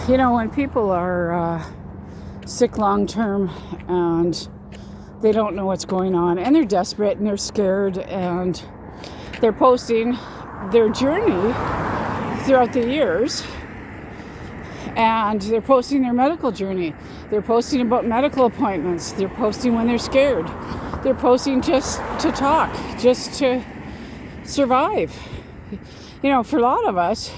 When people are sick long term and they don't know what's going on and they're desperate and they're scared and they're posting their journey throughout the years, and they're posting their medical journey. They're posting about medical appointments. They're posting when they're scared. They're posting just to talk, just to survive. For a lot of us,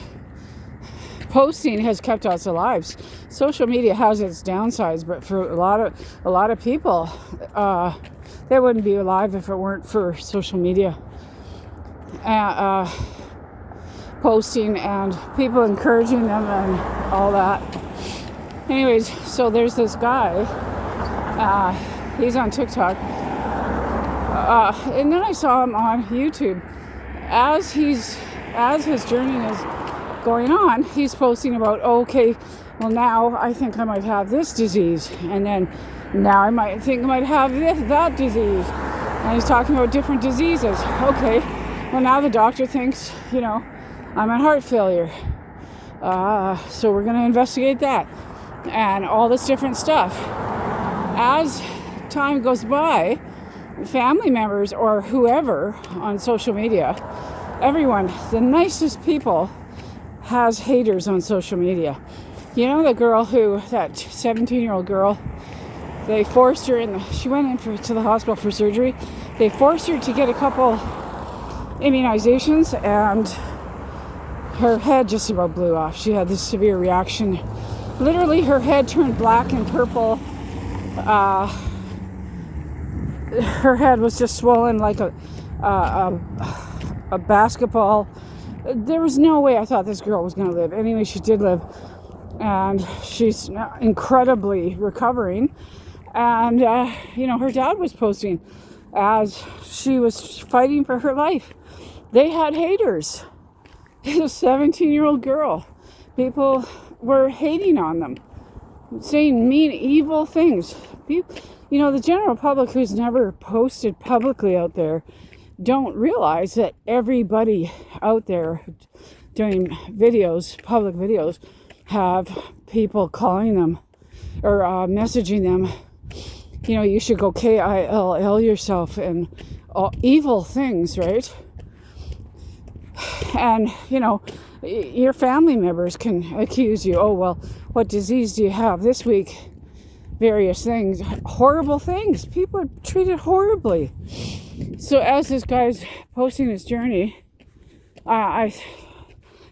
posting has kept us alive. Social media has its downsides, but for a lot of people, they wouldn't be alive if it weren't for social media, posting and people encouraging them and all that. Anyways, so there's this guy. He's on TikTok, and then I saw him on YouTube. As his journey is going on, he's posting about, now I think I might have this disease, and then now I might think I might have that disease, and he's talking about different diseases. Now the doctor thinks, I'm at heart failure, so we're going to investigate that, and all this different stuff. As time goes by, family members or whoever on social media, everyone, the nicest people, has haters on social media. The girl that 17-year-old girl, they forced her she went to the hospital for surgery. They forced her to get a couple immunizations, and her head just about blew off. She had this severe reaction. Literally, her head turned black and purple. Her head was just swollen like a basketball. There was no way I thought this girl was going to live. Anyway, she did live, and she's incredibly recovering. And her dad was posting as she was fighting for her life. They had haters. It's a 17-year-old girl. People were hating on them, saying mean, evil things. The general public who's never posted publicly out there don't realize that everybody out there doing videos, public videos, have people calling them or messaging them, you should go KILL yourself and all evil things, right? And, your family members can accuse you, what disease do you have this week? Various things, horrible things. People are treated horribly. So as this guy's posting his journey,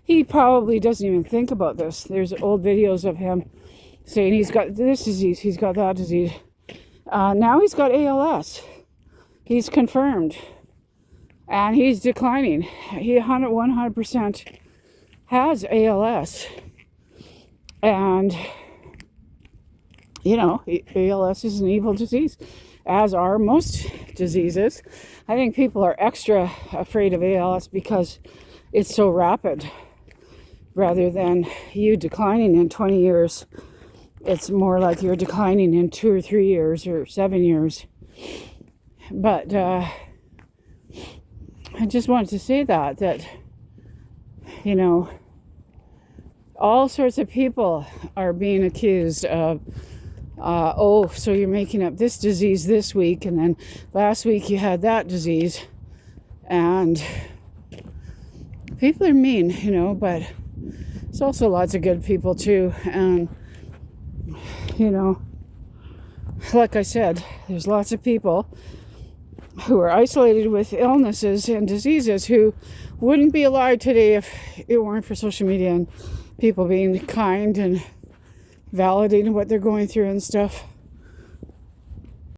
he probably doesn't even think about this. There's old videos of him saying he's got this disease, he's got that disease. Now he's got ALS. He's confirmed. And he's declining. He 100% has ALS. And, ALS is an evil disease, as are most diseases. I think people are extra afraid of ALS because it's so rapid. Rather than you declining in 20 years, it's more like you're declining in 2 or 3 years or 7 years. But I just wanted to say that all sorts of people are being accused of, so you're making up this disease this week, and then last week you had that disease. And people are mean, but there's also lots of good people too. And, like I said, there's lots of people who are isolated with illnesses and diseases who wouldn't be alive today if it weren't for social media and people being kind and validating what they're going through and stuff.